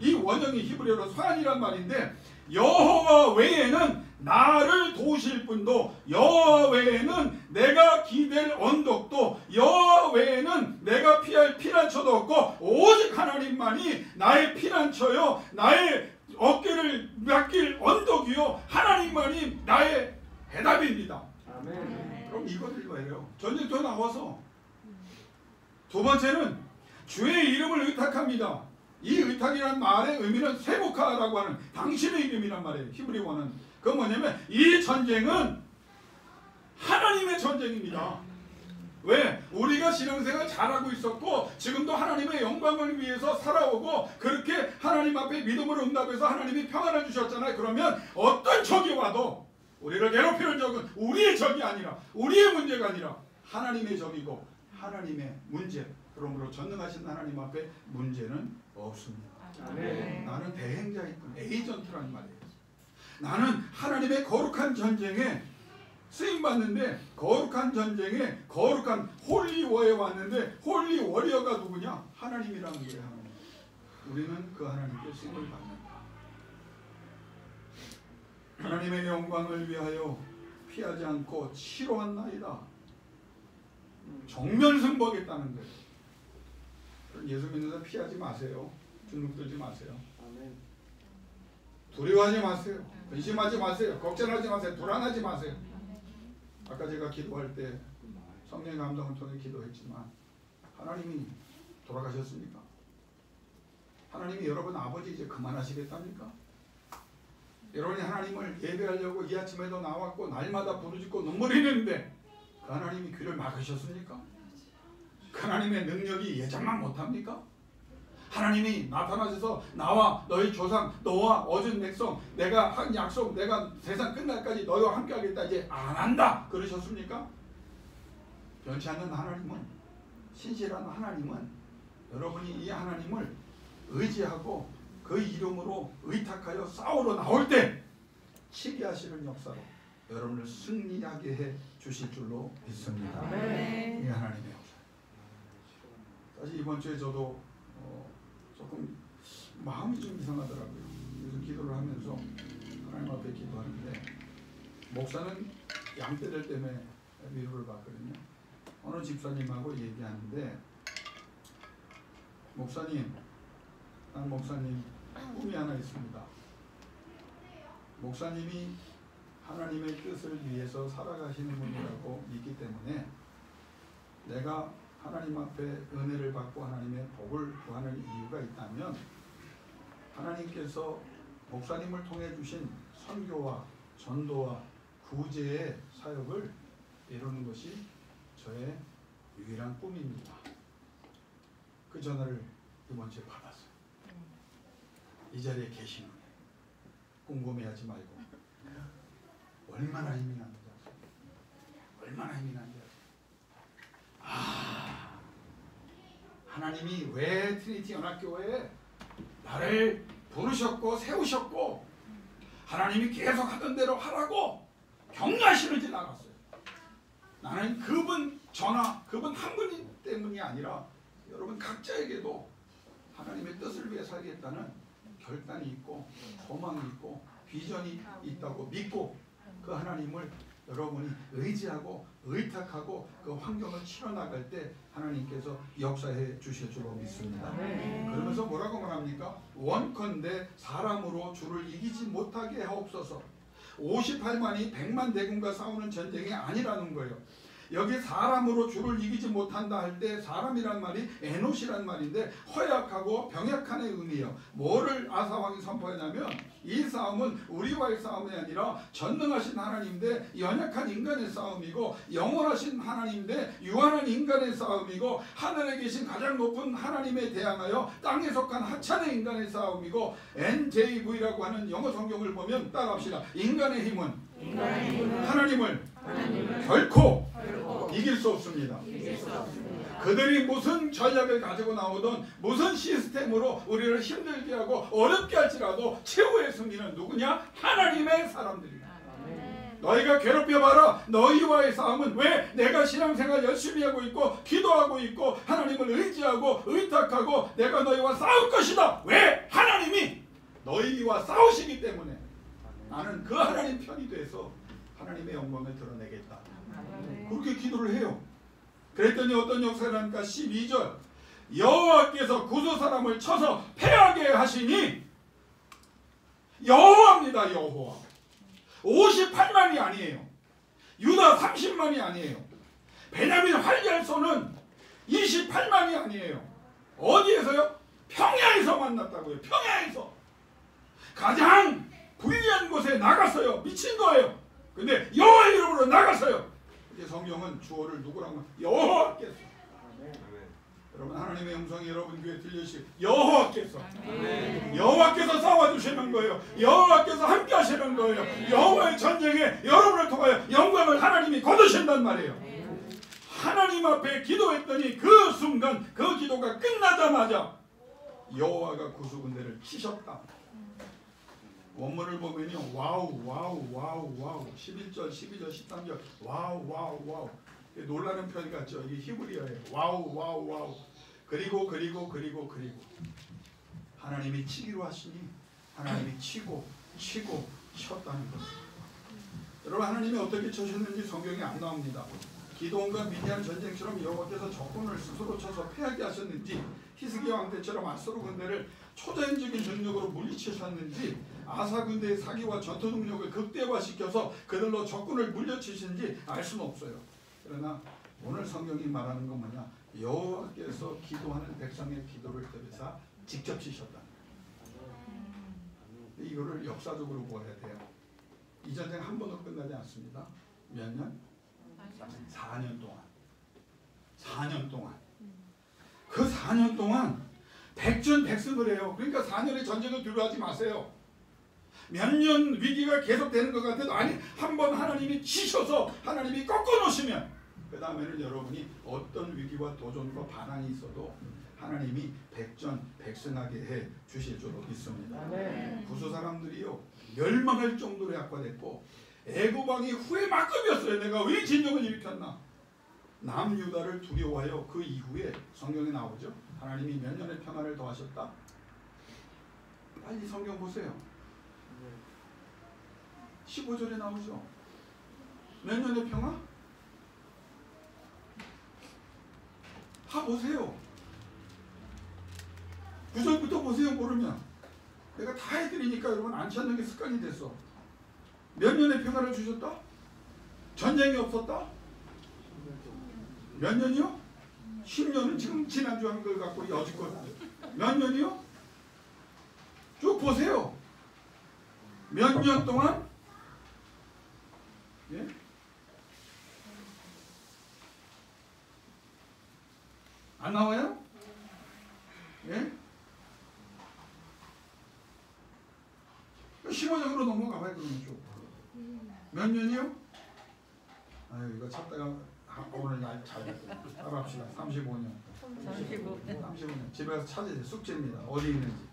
이 원형이 히브리어로 소안이란 말인데 여호와 외에는 나를 도우실 분도 여호와 외에는 내가 기댈 언덕도 여호와 외에는 내가 피할 피난처도 없고 오직 하나님만이 나의 피난처요 나의 어깨를 맡길 언덕이요 하나님만이 나의 해답입니다. 아멘. 그럼 이것을 뭐예요? 전쟁터에 나와서 두 번째는 주의 이름을 의탁합니다. 이 의탁이라는 말의 의미는 세보카라고 하는 당신의 이름이란 말이에요. 히브리어는 그건 뭐냐면 이 전쟁은 하나님의 전쟁입니다. 왜? 우리가 신앙생활 잘하고 있었고 지금도 하나님의 영광을 위해서 살아오고 그렇게 하나님 앞에 믿음으로 응답해서 하나님이 평안을 주셨잖아요. 그러면 어떤 적이 와도 우리를 괴롭히는 적은 우리의 적이 아니라 우리의 문제가 아니라 하나님의 적이고 하나님의 문제. 그러므로 전능하신 하나님 앞에 문제는 없습니다. 나는 대행자일 뿐 에이전트라는 말이에요. 나는 하나님의 거룩한 전쟁에 쓰임 받는데 거룩한 전쟁에 거룩한 홀리워에 왔는데 홀리워리어가 누구냐? 하나님이라는 거예요. 하나님. 우리는 그 하나님께 쓰임을 받는다. 하나님의 영광을 위하여 피하지 않고 치러왔나이다. 정면 승복했다는 거예요. 예수 믿는 사람 피하지 마세요. 주눅들지 마세요. 두려워하지 마세요. 근심하지 마세요. 걱정하지 마세요. 불안하지 마세요. 아까 제가 기도할 때 성령의 감동을 통해 기도했지만 하나님이 돌아가셨습니까? 하나님이 여러분 아버지 이제 그만하시겠답니까? 여러분이 하나님을 예배하려고 이 아침에도 나왔고 날마다 부르짖고 눈물 흘리는데 그 하나님이 귀를 막으셨습니까? 그 하나님의 능력이 예전만 못합니까? 하나님이 나타나셔서 나와 너희 조상 너와 얻은 백성 내가 한 약속 내가 세상 끝날까지 너희와 함께 하겠다 이제 안 한다 그러셨습니까? 변치 않는 하나님은 신실한 하나님은 여러분이 이 하나님을 의지하고 그 이름으로 의탁하여 싸우러 나올 때 치기하시는 역사로 여러분을 승리하게 해 주실 줄로 믿습니다. 이 하나님의 역사. 사실 이번 주에 저도 조금 마음이 좀 이상하더라고요. 그래서 기도를 하면서 하나님 앞에 기도하는데 목사는 양떼들 때문에 위로를 받거든요. 어느 집사님하고 얘기하는데 목사님, 난 목사님 꿈이 하나 있습니다. 목사님이 하나님의 뜻을 위해서 살아가시는 분이라고 믿기 때문에 내가 하나님 앞에 은혜를 받고 하나님의 복을 구하는 이유가 있다면 하나님께서 목사님을 통해 주신 선교와 전도와 구제의 사역을 이루는 것이 저의 유일한 꿈입니다. 그 전화를 이번 주에 받았어요. 이 자리에 계시는 궁금해하지 말고 얼마나 힘이 나는지 아세요? 얼마나 힘이 나는지 아세요? 하나님이 왜 트리니티 연합교회에 나를 부르셨고 세우셨고 하나님이 계속 하던 대로 하라고 격려하시는지 알았어요. 나는 그분 전하 그분 한 분 때문이 아니라 여러분 각자에게도 하나님의 뜻을 위해 살겠다는 결단이 있고 소망이 있고 비전이 있다고 믿고 그 하나님을 여러분이 의지하고 의탁하고 그 환경을 치러나갈 때 하나님께서 역사해 주실 줄로 믿습니다. 그러면서 뭐라고 말합니까? 원컨대 사람으로 주를 이기지 못하게 하옵소서. 58만이 100만 대군과 싸우는 전쟁이 아니라는 거예요. 여기 사람으로 주를 이기지 못한다 할 때 사람이란 말이 에노시란 말인데 허약하고 병약한의 의미예요. 뭐를 아사왕이 선포했냐면 이 싸움은 우리와의 싸움이 아니라 전능하신 하나님 대 연약한 인간의 싸움이고 영원하신 하나님 대 유한한 인간의 싸움이고 하늘에 계신 가장 높은 하나님에 대항하여 땅에 속한 하찮은 인간의 싸움이고 NJV라고 하는 영어 성경을 보면 따라합시다. 인간의 힘은 하나님을 결코 이길 수 없습니다. 그들이 무슨 전략을 가지고 나오든 무슨 시스템으로 우리를 힘들게 하고 어렵게 할지라도 최후의 승리는 누구냐? 하나님의 사람들입니다. 너희가 괴롭혀봐라. 너희와의 싸움은 왜 내가 신앙생활 열심히 하고 있고 기도하고 있고 하나님을 의지하고 의탁하고 내가 너희와 싸울 것이다. 왜? 하나님이 너희와 싸우시기 때문에 나는 그 하나님 편이 돼서 하나님의 영광을 드러내겠다. 그렇게 기도를 해요. 그랬더니 어떤 역사를 하니까 12절 여호와께서 구수 사람을 쳐서 패하게 하시니 여호와입니다. 여호와 58만이 아니에요. 유다 30만이 아니에요. 베냐민 활결소는 28만이 아니에요. 어디에서요? 평야에서 만났다고요. 평야에서 가장 불리한 곳에 나갔어요. 미친 거예요. 근데 여호와 이름으로 나갔어요. 이제 성경은 주어를 누구라고 여호와께서. 여러분 하나님의 음성이 여러분 귀에 들리시 여호와께서 여호와께서 싸워주시는 거예요. 여호와께서 함께 하시는 거예요. 여호와의 전쟁에 여러분을 통하여 영광을 하나님이 거두신단 말이에요. 하나님 앞에 기도했더니 그 순간 그 기도가 끝나자마자 여호와가 구수군대를 치셨다. 원문을 보면요. 와우 와우 와우 와우 11절 12절 13절 와우 와우 와우 놀라는 표현 같죠. 이게 히브리어예요. 와우 와우 와우 그리고 하나님이 치기로 하시니 하나님이 치고 쳤다는 것. 여러분 하나님이 어떻게 쳐셨는지 성경에 안 나옵니다. 기드온과 미디안 전쟁처럼 여호와께서 적군을 스스로 쳐서 패하게 하셨는지 히스기야 왕 때처럼 아수르 군대를 초자연적인 능력으로 물리치셨는지 아사 군대의 사기와 전투 능력을 극대화시켜서 그들로 적군을 물려치신지 알 수는 없어요. 그러나 오늘 성경이 말하는 건 뭐냐? 여호와께서 기도하는 백성의 기도를 들으사 직접 치셨다. 이거를 역사적으로 보아야 돼요. 이 전쟁 한 번도 끝나지 않습니다. 몇 년? 4년 동안. 4년 동안. 그 4년 동안 백전백승을 해요. 그러니까 4년의 전쟁을 두려워하지 마세요. 몇 년 위기가 계속되는 것 같아도 아니 한 번 하나님이 치셔서 하나님이 꺾어놓으시면 그 다음에는 여러분이 어떤 위기와 도전과 반항이 있어도 하나님이 백전백승하게 해 주실 줄로 믿습니다. 구수 사람들이요 멸망할 정도로 약화됐고 애굽 왕이 후회만큼이었어요. 내가 왜 진영을 일으켰나. 남유다를 두려워하여 그 이후에 성경에 나오죠. 하나님이 몇 년의 평안을 더하셨다. 빨리 성경 보세요. 15절에 나오죠. 몇 년의 평화? 다 보세요. 9절부터 보세요. 모르면 내가 다 해드리니까 여러분 안 찾는 게 습관이 됐어. 몇 년의 평화를 주셨다? 전쟁이 없었다? 몇 년이요? 10년은 지금 지난주 한 걸 갖고 여지껏 몇 년이요? 쭉 보세요. 몇 년 동안? 예? 안 나와요? 예? 15적으로 넘어가봐요. 그러면 쭉. 몇 년이요? 아유 이거 찾다가 오늘 날 잘 됐구나. 따라 합시다. 35년. 35년. 집에 가서 찾으세요. 숙제입니다. 어디 있는지.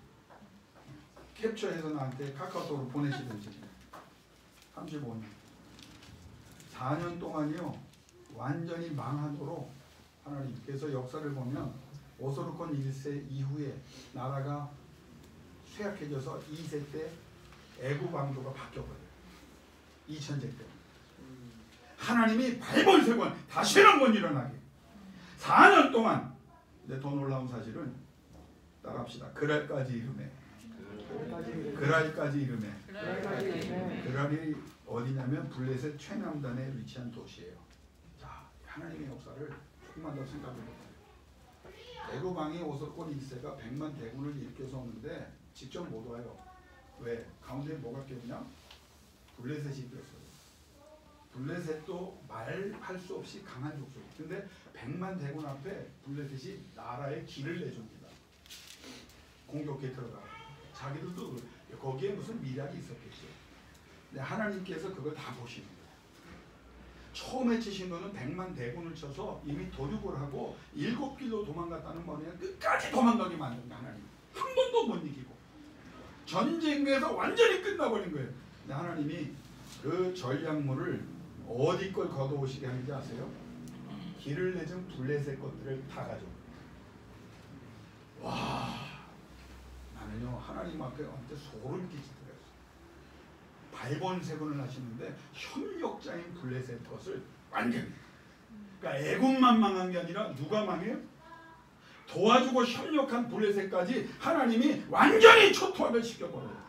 캡처해서 나한테 카카오톡으로 보내시든지. 35년. 4년 동안이요. 완전히 망하도록 하나님께서 역사를 보면 오스로콘 1세 이후에 나라가 쇠약해져서 2세 때 애굽 왕조가 바뀌어버려요. 2000제 때. 하나님이 발본색원 다시는 못 일어나게 4년 동안. 근데 더 놀라운 사실은 따라합시다. 그랄까지 이름에 그랄이 어디냐면 블레셋 최남단에 위치한 도시예요. 자, 하나님의 역사를 조금만 더 생각해 보세요. 애굽 왕이 오스로콘 1세가 100만 대군을 일으켜서 오는데 직접 못 와요. 왜? 가운데 뭐가 꼈냐? 블레셋이 꼈어요. 블레셋도 말할 수 없이 강한 족속. 근데 100만 대군 앞에 블레셋이 나라의 길을 내줍니다. 공격해 들어가. 자기들도 거기에 무슨 미략이 있었겠죠. 근데 하나님께서 그걸 다 보시는 거예요. 처음에 치신 거는 100만 대군을 쳐서 이미 도륙을 하고 7길로 도망갔다는 말이야. 끝까지 도망가게 만든 거 하나님. 한 번도 못 이기고. 전쟁에서 완전히 끝나버린 거예요. 근데 하나님이 그 전략물을 어디 걸 걷어오시게 하는지 아세요? 길을 내준 블레셋 것들을 다 가져. 와, 나는요 하나님 앞에 완전 소름 끼치더라고요. 발본색원을 하시는데 협력자인 블레셋 것을 완전히. 그러니까 애굽만 망한 게 아니라 누가 망해요? 도와주고 협력한 블레셋까지 하나님이 완전히 초토화를 시켜버려요.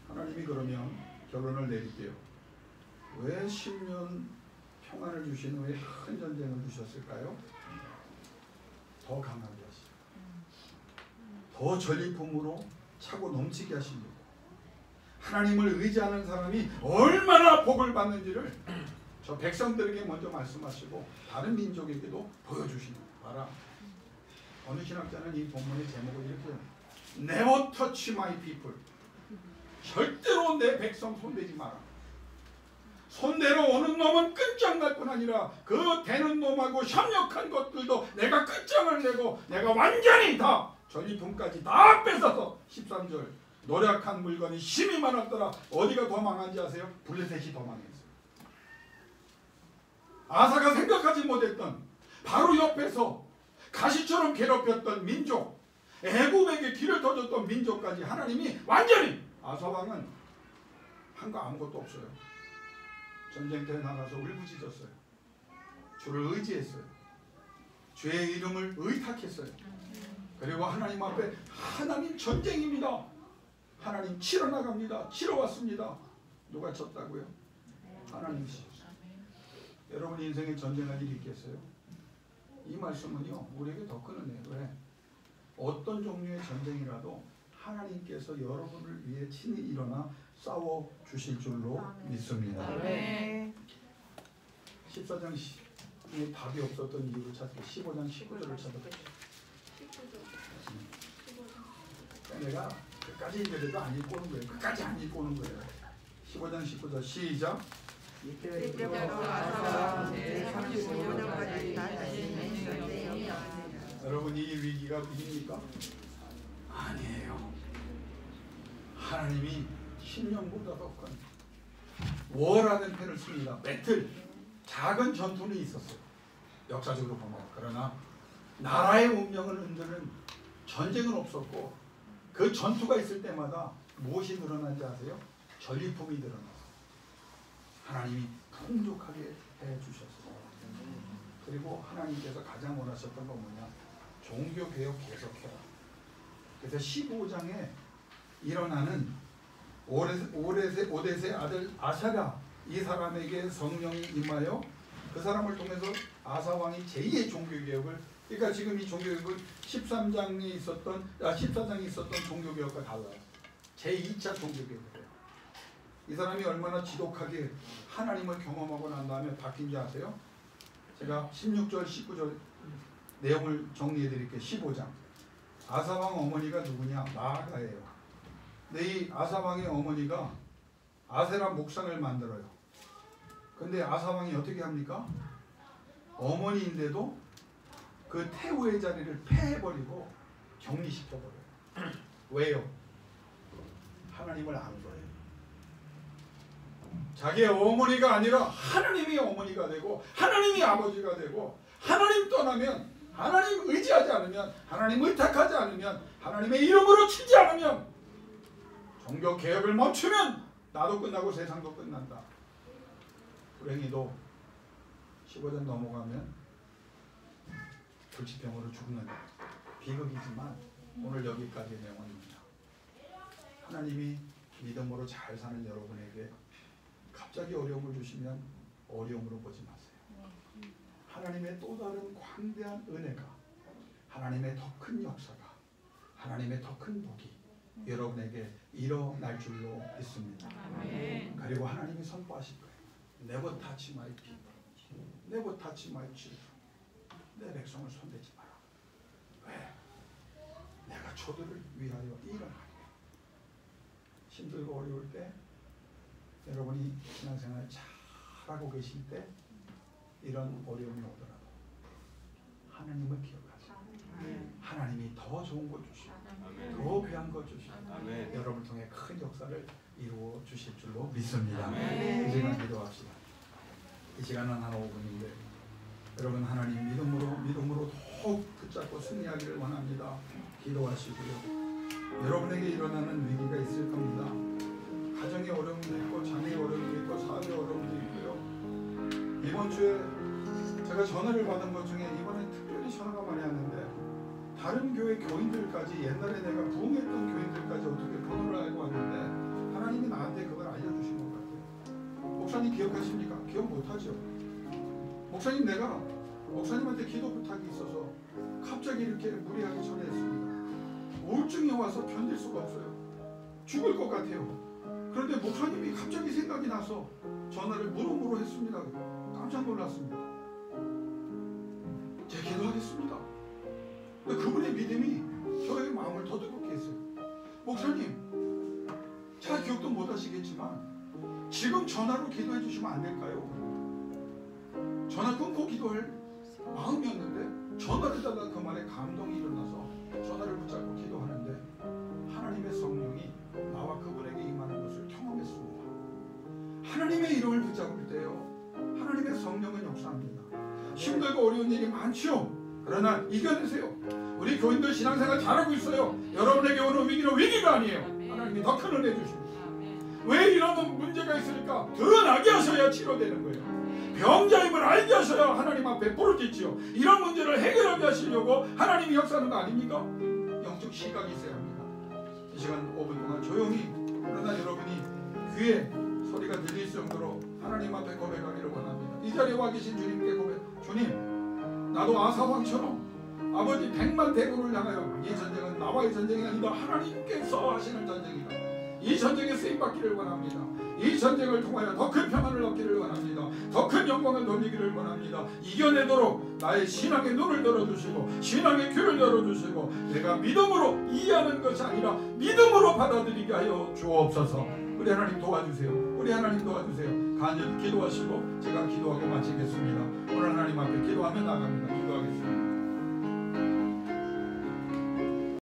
하나님이 그러면 결론을 내릴게요. 왜 10년 평안을 주신 후에 큰 전쟁을 주셨을까요? 더 강하게 하시고 더 전리품으로 차고 넘치게 하시려고. 하나님을 의지하는 사람이 얼마나 복을 받는지를 저 백성들에게 먼저 말씀하시고 다른 민족에게도 보여주시는 거라. 어느 신학자는 이 본문의 제목을 이렇게 해요. Never touch my people. 절대로 내 백성 손대지 마라. 손대러 오는 놈은 끝장날 뿐 아니라 그 되는 놈하고 협력한 것들도 내가 끝장을 내고 내가 완전히 다 전리품까지 다 뺏어서 13절 노력한 물건이 힘이 많았더라. 어디가 더 망한지 아세요? 블레셋이 더 망했어요. 아사가 생각하지 못했던 바로 옆에서 가시처럼 괴롭혔던 민족, 애굽에게 길을 터줬던 민족까지 하나님이 완전히, 아사 왕은 한 거 아무것도 없어요. 전쟁터에 나가서 울부짖었어요. 주를 의지했어요. 주의 이름을 의탁했어요. 그리고 하나님 앞에, 하나님 전쟁입니다. 하나님 치러 나갑니다. 치러 왔습니다. 누가 쳤다고요? 하나님이시죠. 여러분 인생에 전쟁할 일이 있겠어요? 이 말씀은요, 우리에게 더 큰 은혜예요. 왜? 어떤 종류의 전쟁이라도 하나님께서 여러분을 위해 친히 일어나 싸워 주실 줄로 믿습니다. 14장 이 답이 없었던 이유를 찾고 15장 19절을 찾아보세요. 내가 끝까지 읽어도 안 읽고 오는 거예요. 끝까지 안 읽고 오는 거예요. 15장 19절 시작. 여러분 이 위기가 위기입니까? 아니에요. 하나님이 10년보다 더 큰 월하는 편을 씁니다. 배틀, 작은 전투는 있었어요. 역사적으로 보면. 그러나 나라의 운명을 흔드는 전쟁은 없었고, 그 전투가 있을 때마다 무엇이 늘어난지 아세요? 전리품이 늘어났어요. 하나님이 풍족하게 해주셨어요. 그리고 하나님께서 가장 원하셨던 건 뭐냐? 종교개혁 계속해라. 그래서 15장에 일어나는 오데세 아들 아샤랴, 이 사람에게 성령이 임하여 그 사람을 통해서 아사왕이 제2의 종교개혁을, 그러니까 지금 이 종교개혁은 14장이 있었던 종교개혁과 달라요. 제2차 종교개혁이에요. 이 사람이 얼마나 지독하게 하나님을 경험하고 난 다음에 바뀐지 아세요? 제가 16절 19절 내용을 정리해 드릴게요. 15장. 아사왕 어머니가 누구냐? 마아가예요. 근데 이 아사왕의 어머니가 아세라 목상을 만들어요. 근데 아사왕이 어떻게 합니까? 어머니인데도 그 태우의 자리를 폐해버리고 격리시켜버려요. 왜요? 하나님을 안 거예요. 자기의 어머니가 아니라 하나님이 어머니가 되고 하나님이 아버지가 되고, 하나님 떠나면, 하나님 의지하지 않으면, 하나님 의탁하지 않으면, 하나님의 이름으로 치지 않으면, 종교 개혁을 멈추면 나도 끝나고 세상도 끝난다. 불행히도 15년 넘어가면 불치병으로 죽는 비극이지만 오늘 여기까지의 내용입니다. 하나님이 믿음으로 잘 사는 여러분에게 갑자기 어려움을 주시면 어려움으로 보지 마세요. 하나님의 또 다른 광대한 은혜가, 하나님의 더 큰 역사가, 하나님의 더 큰 복이 여러분에게 일어날 줄로 믿습니다. 그리고 하나님이 선포하실 거예요. Never touch my people. Never touch my children. 내 백성을 손대지 마라. 왜? 내가 저들을 위하여 일어나게. 힘들고 어려울 때, 여러분이 신앙생활 잘하고 계실 때 이런 어려움이 오더라도 하나님을 기억하세요. 하나님이 더 좋은 것 주시고 더 귀한 것 주시고 여러분을 통해 큰 역사를 이루어 주실 줄로 믿습니다. 이 시간 기도합시다. 이 시간은 한 5분인데 여러분 하나님 믿음으로 더욱 붙잡고 승리하기를 원합니다. 기도하시고요. 여러분에게 일어나는 위기가 있을 겁니다. 가정의 어려움도 있고, 장애의 어려움도 있고, 사회의 어려움도 있고요. 이번 주에 제가 전화를 받은 것 중에 이번에 특별히 전화가 많이 왔는데, 다른 교회 교인들까지, 옛날에 내가 부흥했던 교인들까지 어떻게 번호를 알고 왔는데 하나님이 나한테 그걸 알려주신 것 같아요. 목사님 기억하십니까? 기억 못하죠. 목사님, 내가 목사님한테 기도 부탁이 있어서 갑자기 이렇게 무리하게 전화했습니다. 우울증이 와서 견딜 수가 없어요. 죽을 것 같아요. 그런데 목사님이 갑자기 생각이 나서 전화를 무릎으로 했습니다. 깜짝 놀랐습니다. 제가 기도하겠습니다. 그분의 믿음이 저의 마음을 더 뜨겁게 했어요. 목사님, 잘 기억도 못 하시겠지만 지금 전화로 기도해 주시면 안 될까요? 전화 끊고 기도할 마음이었는데 전화를 받아 그 말에 감동이 일어나서 전화를 붙잡고 기도하는데 하나님의 성령이 나와 그분에게 임하는 것을 경험했습니다. 하나님의 이름을 붙잡을 때요, 하나님의 성령은 역사합니다. 힘들고 어려운 일이 많죠. 그러나 이겨내세요. 우리 교인들 신앙생활 잘하고 있어요. 여러분에게 오는 위기는 위기가 아니에요. 하나님이 더 큰 은혜 주십니다. 왜 이런 문제가 있을까? 드러나게 하셔야 치료되는 거예요. 병자임을 알게 하셔야 하나님 앞에 부르짖지요. 이런 문제를 해결하게 하시려고 하나님이 역사하는 거 아닙니까? 영적 시각이 있어야 합니다. 이 시간 5분 동안 조용히, 그러나 여러분이 귀에 소리가 들릴 정도로 하나님 앞에 고백하기를 원합니다. 이 자리에 와 계신 주님께 고백. 주님, 나도 아사왕처럼 아버지 100만 대군을 향하여, 이 전쟁은 나와의 전쟁이 아니다, 하나님께서 하시는 전쟁이다. 이 전쟁에 쓰임받기를 원합니다. 이 전쟁을 통하여 더 큰 평안을 얻기를 원합니다. 더 큰 영광을 돌리기를 원합니다. 이겨내도록 나의 신앙의 눈을 열어주시고 신앙의 귀를 열어주시고 내가 믿음으로 이해하는 것이 아니라 믿음으로 받아들이게 하여 주옵소서. 우리 하나님 도와주세요. 우리 하나님 도와주세요. 간절히 기도하시고 제가 기도하고 마치겠습니다. 오늘 하나님 앞에 기도하며 나갑니다.